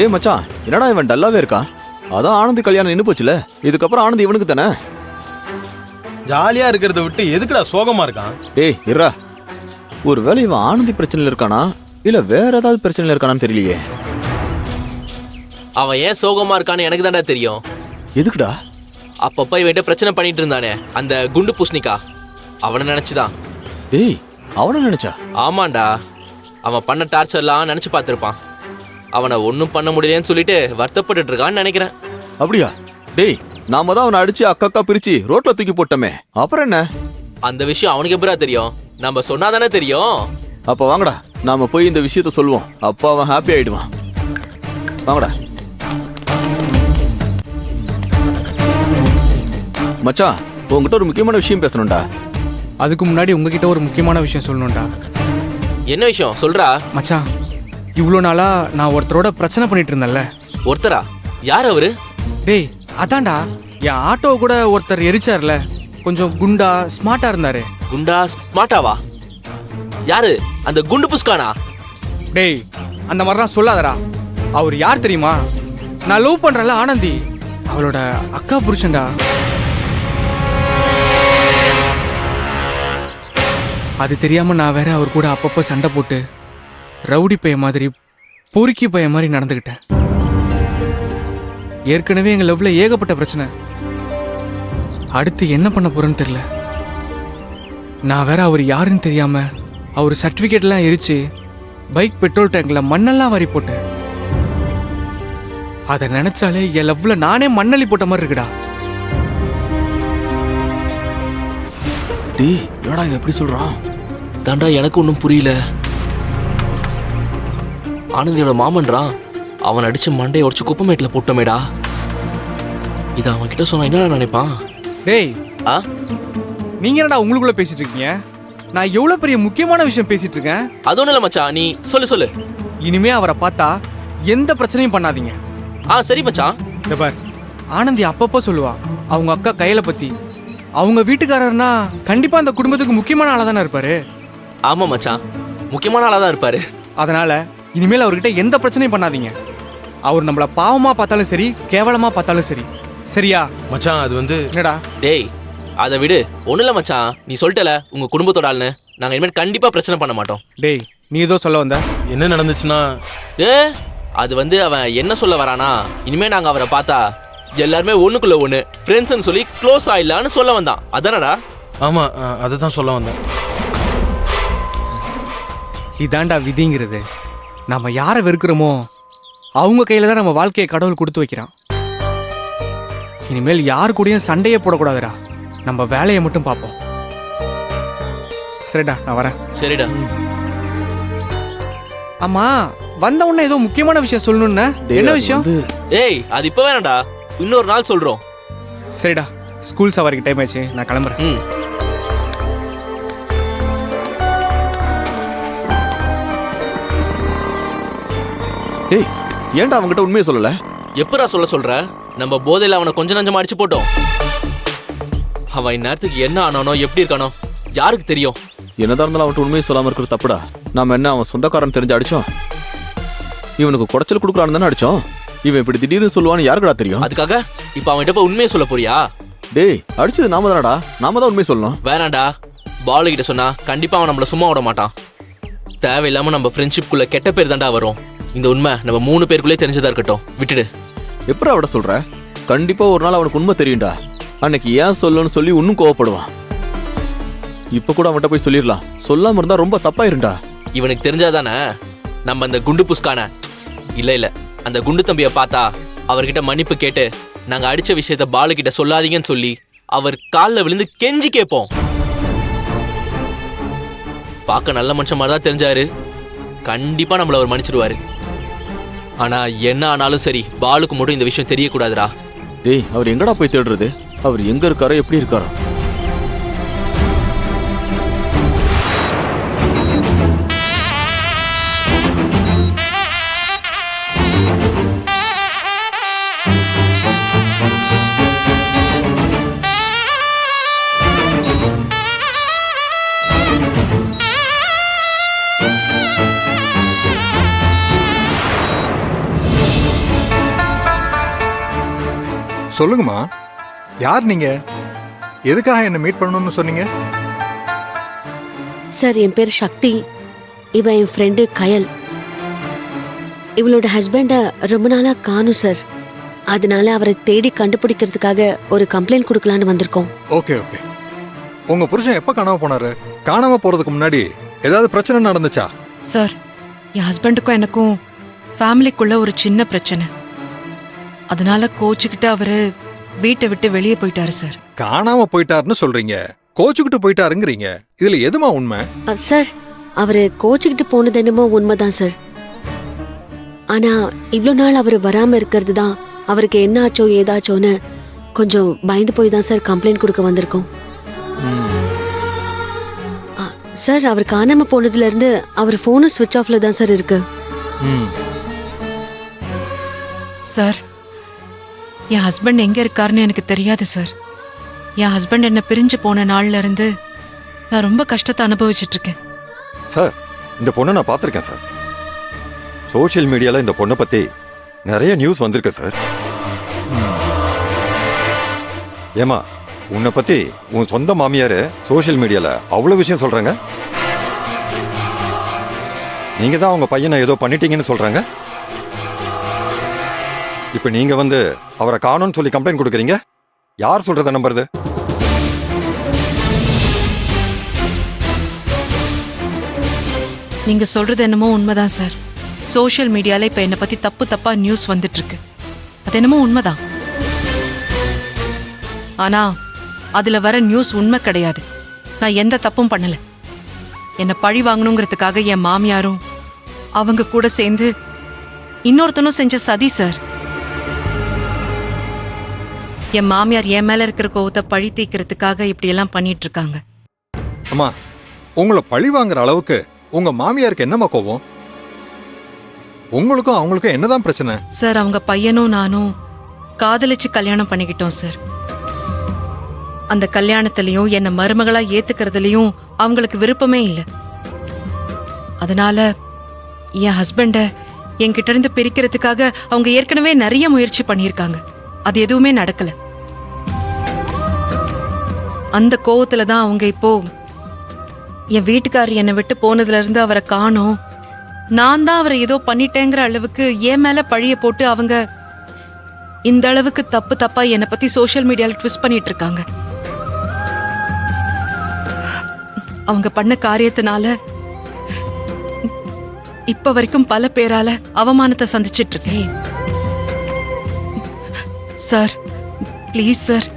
ஏய் மச்சான், என்னடா இவன் டல்லாவே இருக்கான்? அதான் ஆனந்த் கல்யாணம் நின்னு போச்சுல, இதுக்கப்புறம் ஆனந்த் இவனுக்கு தானே. ஜாலியா இருக்கிறத விட்டு எதுக்குடா சோகமா இருக்கான்? டேய் இருடா, ஒருவேளை இவன் ஆனந்தி பிரச்சனையில இருக்கானா இல்ல வேற ஏதாவது பிரச்சனையில இருக்கானான்னு தெரியலையே. அவன் ஏன் சோகமா இருக்கான்னு எனக்கு தானே தெரியும். எதுக்குடா? அப்பப்ப இவன்கிட்ட பிரச்சனை பண்ணிட்டு இருந்தானே அந்த குண்டு பூசணிக்கா, அவனை நினைச்சுதான். டேய் அவனை நினைச்சா? ஆமாண்டா, அவன் பண்ண டார்ச்சர்லாம் நினைச்சு பார்த்திருப்பான். அவனை ஒன்னும் பண்ண முடியலன்னு சொல்லிட்டு வருத்தப்பட்டு இருக்கான்னு நினைக்கிறேன். அப்படியா? டேய் நாம தான் அவனை அடிச்சு அக்கா பிரிச்சு ரோட்ல தூக்கி போட்டோமே, அப்புறம் என்ன? அந்த விஷயம் அவனுக்கு எப்படா தெரியும்? நம்ம சொன்னாதானே தெரியும். அப்ப வாங்கடா, நாம போய் இந்த விஷயத்த சொல்லுவோம். அப்ப அவன் ஹாப்பி ஆயிடுவான். வாங்கடா மச்சான், உங்ககிட்ட ஒரு முக்கியமான விஷயம் பேசணும்டா. அதுக்கு முன்னாடி உங்ககிட்ட ஒரு முக்கியமான விஷயம் சொல்லணும்டா. என்ன விஷயம் சொல்றா மச்சான், இவ்வளோ நாளா நான் ஒருத்தரோட பிரச்சனை பண்ணிட்டு இருந்தேன்ல. ஒருத்தரா? யார் அவரு? டேய் அதான்டா, என் ஆட்டோ கூட ஒருத்தர் எரிச்சார்ல, கொஞ்சம் குண்டா ஸ்மார்ட்டா இருந்தாரு. குண்டா ஸ்மார்ட்டாவா? யாரு? அந்த குண்டு புஸ்கானா? டேய் அந்த மாதிரிலாம் சொல்லாதடா. அவர் யார் தெரியுமா? நான் லவ் பண்றேன்ல ஆனந்தி, அவளோட அக்கா புருஷன்டா. அது தெரியாம நான் வேற அவர் கூட அப்பப்போ சண்டை போட்டு ரவுடி பைய மாதிரி பொறுக்கி பைய மாதிரி நடந்துக்கிட்டேன். ஏற்கனவே எங்க லவ்ல ஏகப்பட்ட பிரச்சனை. அடுத்து என்ன பண்ண போறேன்னு தெரியல. நான் வேற அவர் யாருன்னு தெரியாம அவர் சர்டிபிகேட்லாம் எரிச்சு பைக் பெட்ரோல் டேங்க்ல மண்ணெல்லாம் வாரி போட்டேன். அதை நினைச்சாலே என் லவ்ல நானே மண்ணள்ளி போட்ட மாதிரி இருக்குடா. டேய் என்னடா இவன் எப்படி சொல்றான்? தாண்டா எனக்கு ஒன்றும் புரியல. ஆனந்தியோட மாமன்றான், அவன் அடிச்சு மண்டையை உடச்சு குப்பமேட்டில் போட்டோமேடா. இதை அவன் கிட்ட சொன்னா என்னடா நினைப்பான்? டேய் ஆ நீங்க என்னடா உங்களுக்குள்ள பேசிட்டு இருக்கீங்க? நான் எவ்வளவு பெரிய முக்கியமான விஷயம் பேசிட்டு இருக்கேன். அது ஒன்றும் இல்லை மச்சான், நீ சொல்லு. இனிமே அவரை பார்த்தா எந்த பிரச்சனையும் பண்ணாதீங்க. சரி மச்சான். இந்த பார், ஆனந்தி அப்பப்போ சொல்லுவா அவங்க அக்கா கையில பத்தி. அவங்க வீட்டுக்காரர்னா கண்டிப்பா அந்த குடும்பத்துக்கு முக்கியமான ஆளா தானே இருப்பாரு. ஆமா மச்சான், முக்கியமான ஆளா தான் இருப்பாரு. அதனால இனிமேல் அவர்கிட்ட எந்த பிரச்சனையும் பண்ணாதீங்க. அவர் நம்மள பாவமா பார்த்தாலும் சரி, கேவலமா பார்த்தாலும் சரி. சரியா மச்சான் அது வந்து என்னடா? டேய் அதை விடு, ஒன்றும் இல்லை மச்சான். நீ சொல்லிட்டல உங்க குடும்பத்தோட ஆள்னு, நாங்கள் இனிமேல் கண்டிப்பா பிரச்சனை பண்ண மாட்டோம். டேய் நீ ஏதோ சொல்ல வந்த. என்ன நடந்துச்சுன்னா, அது வந்து அவன் என்ன சொல்ல வரானா, இனிமே நாங்க அவரை பார்த்தா எல்லாருமே ஒண்ணுக்குள்ள ஒண்ணு ஃப்ரெண்ட்ஸ்னு சொல்லி க்ளோஸ் ஆயிடலான்னு சொல்ல வந்தான். அதானடா? ஆமா அதை தான் சொல்ல வந்தேன். இதாண்டா விதிங்கிறது. நம்ம யாரை வெறுக்கிறோமோ அவங்க கையில தான் நம்ம வாழ்க்கையை கடவுள் கொடுத்து வைக்கிறான். இனிமேல் யாரு கூடயும் சண்டையே போடக்கூடாதுடா. நம்ம வேலையை மட்டும் பார்ப்போம். சரிடா நான் வரேன். சரிடா. ஆமா, வந்த உடனே ஏதோ முக்கியமான விஷயம் சொல்லணும்னா என்ன விஷயம்? ஏய் அது இப்ப வேணாம்டா, இன்னொரு நாள் சொல்றோம். சரிடா, ஸ்கூல் சவாரிக்கு டைம் ஆச்சு, நான் கிளம்புறேன். டேய் ஏன்டா அவன்கிட்ட உண்மையை சொல்லல? எப்படா சொல்ற? நம்ம போதையில அவனை கொஞ்ச நஞ்சமா அடிச்சு போட்டோம். அவன் இந்நேரத்துக்கு என்ன ஆனானோ எப்படி இருக்கானோ யாருக்கு தெரியும்? என்னதான் இருந்தாலும் அவன்கிட்ட உண்மையை சொல்லாம இருக்கிறது தப்புடா. நாம என்ன அவன் சொந்தக்காரன் தெரிஞ்சு அடிச்சோம்? இவனுக்கு குடைச்சல் கொடுக்குறான்னு தானே அடிச்சோம். இவன் இப்படி திடீர்னு சொல்லுவான்னு யாருக்குடா தெரியும்? அதுக்காக இப்ப அவன்கிட்ட போய் உண்மையை சொல்ல போறியா? டேய் அடிச்சது நாம தானடா, நாம தான் உண்மையை சொல்லணும். வேணாண்டா, பாலு கிட்ட சொன்னா கண்டிப்பா அவன் நம்மள சும்மா விட மாட்டான். தேவையில்லாம நம்ம ஃப்ரெண்ட்ஷிப்குள்ள கெட்ட பேர் தாண்டா வரும். இந்த உண்மை நம்ம 3 பேருக்குள்ளே தெரிஞ்சதா இருக்கட்டும், விட்டுடு. எப்படா அவட சொல்ற? கண்டிப்பா ஒரு நாள் அவனுக்கு உண்மை தெரியும்டா. அன்னைக்கு ஏன் சொல்லணும்னு சொல்லி இன்னும் கோவப்படுவான். இப்ப கூட அவன்கிட்ட போய் சொல்லிடலாம். சொல்லாம இருந்தா ரொம்ப தப்பாயிருண்டா. இவனுக்கு தெரிஞ்சாதானே நம்ம அந்த குண்டு புஸ்கான இல்ல அந்த குண்டு தம்பிய பார்த்தா அவர்கிட்ட மன்னிப்பு கேட்டு நாங்க அடிச்ச விஷயத்த பாலு கிட்ட சொல்லாதீங்கன்னு சொல்லி அவர் காலில் விழுந்து கெஞ்சி கேட்போம். பார்க்க நல்ல மனுஷன் மாதிரி தான் தெரிஞ்சாரு. கண்டிப்பா நம்மள அவர் மன்னிச்சிடுவாரு. ஆனா என்ன ஆனாலும் சரி, பாலுக்கு மட்டும் இந்த விஷயம் தெரியக்கூடாதுடா. டேய் அவர் எங்கடா போய் தேடுறது? அவர் எங்க இருக்காரோ எப்படி இருக்காரோ? சொல்லுங்கம்மா, யார் நீங்க? எதுக்காக என்ன மீட் பண்ணணும்னு சொன்னீங்க? சார், என் பேர் சக்தி. இவ என் ஃப்ரெண்டு கயல். இவளோட ஹஸ்பண்ட ரொம்ப நாளா காணும் சார். அதனால அவரை தேடி கண்டுபிடிக்கிறதுக்காக ஒரு கம்ப்ளைண்ட் கொடுக்கலான்னு வந்திருக்கோம். Okay okay. உங்க புருஷன் எப்ப காணாம போனாரு? காணாம போறதுக்கு முன்னாடி ஏதாவது பிரச்சனை நடந்துச்சா? சார், என் ஹஸ்பண்டுக்கும் எனக்கும் ஃபேமிலிக்குள்ள ஒரு சின்ன பிரச்சனை. அதனால கோச்சுக்கிட்டு அவரு வீட்டை விட்டு வெளியே போயிட்டாரு சார். காணாம போயிட்டாருன்னு சொல்றீங்க, கோச்சுக்கிட்டு போயிட்டாருங்கிறீங்க. இதுல எதுமா உண்மை? சார், அவரு கோச்சுக்கிட்டு போனது என்னமோ உண்மைதான் சார். ஆனா இவ்வளோ நாள் அவர் வராம இருக்கிறது தான் அவருக்கு என்ன ஆச்சோ ஏதாச்சோன்னு கொஞ்சம் பயந்து போய் தான் சார் கம்ப்ளைண்ட் கொடுக்க வந்திருக்கோம். சார், அவர் காணாம போனதுல இருந்து அவர் போனும் ஸ்விட்ச் ஆஃப்ல தான் சார் இருக்கு. சார், என் ஹஸ்பண்ட் எங்க இருக்காருன்னு எனக்கு தெரியாது சார். என் ஹஸ்பண்ட் என்ன பிரிஞ்சு போன நாள்ல இருந்து நான் ரொம்ப கஷ்டத்தை அனுபவிச்சுட்டு இருக்கேன். சார், இந்த பொண்ணை நான் பார்த்துருக்கேன் சார். சோஷியல் மீடியாவில் இந்த பொண்ணை பற்றி நிறைய நியூஸ் வந்திருக்கு சார். ஏமா, உன்னை பற்றி உன் சொந்த மாமியார் சோஷியல் மீடியாவில் அவ்வளோ விஷயம் சொல்கிறாங்க. நீங்கள் தான் அவங்க பையனை ஏதோ பண்ணிட்டீங்கன்னு சொல்கிறாங்க. இப்போ நீங்கள் வந்து அவரை காணோன்னு சொல்லி கம்ப்ளைண்ட் கொடுக்குறீங்க. யார் சொல்கிறத நம்புறது? நீங்க சொல்றது என்னமோ உண்மைதான் சார். சோஷியல் மீடியால இப்ப என்னை பத்தி தப்பு தப்பா நியூஸ் வந்துட்டு இருக்கு. அது என்னமோ உண்மைதான். ஆனா அதுல வர நியூஸ் உண்மை கிடையாது. நான் எந்த தப்பும் பண்ணல. என்னை பழி வாங்கணுங்கிறதுக்காக என் மாமியாரும் அவங்க கூட சேர்ந்து இன்னொருத்தனும் செஞ்ச சதி சார். என் மாமியார் என் மேல இருக்கிற கோவத்தை பழி தீக்கிறதுக்காக இப்படி எல்லாம் பண்ணிட்டு இருக்காங்க. அம்மா, உங்களை பழி வாங்குற அளவுக்கு உங்க மாமியாருக்கு என்னம்மா கோவம்? உங்களுக்கும் அவங்களுக்கும் என்னதான் பிரச்சனை? சார், அவங்க பையனும் நானும் காதலிச்சு கல்யாணம் பண்ணிக்கிட்டோம் சார். அந்த கல்யாணத்திலையும் என்னை மருமகளா ஏத்துக்கிறதுலயும் அவங்களுக்கு விருப்பமே இல்லை. அதனால என் ஹஸ்பண்ட என்கிட்ட இருந்து பிரிக்கிறதுக்காக அவங்க ஏற்கனவே நிறைய முயற்சி பண்ணியிருக்காங்க. அது எதுவுமே நடக்கல. அந்த கோவத்துல தான் அவங்க இப்போ என் வீட்டுக்காரர் என்னை விட்டு போனதுல இருந்து அவரை காணோம், நான் தான் அவரை ஏதோ பண்ணிட்டேங்கிற அளவுக்கு என் மேல பழிய போட்டு அவங்க இந்த அளவுக்கு தப்பு தப்பா என்னை பத்தி சோஷியல் மீடியால ட்விஸ்ட் பண்ணிட்டு இருக்காங்க. அவங்க பண்ண காரியத்தினால இப்ப வரைக்கும் பல பேரால அவமானத்தை சந்திச்சிட்டு இருக்கேன். Sir, please sir,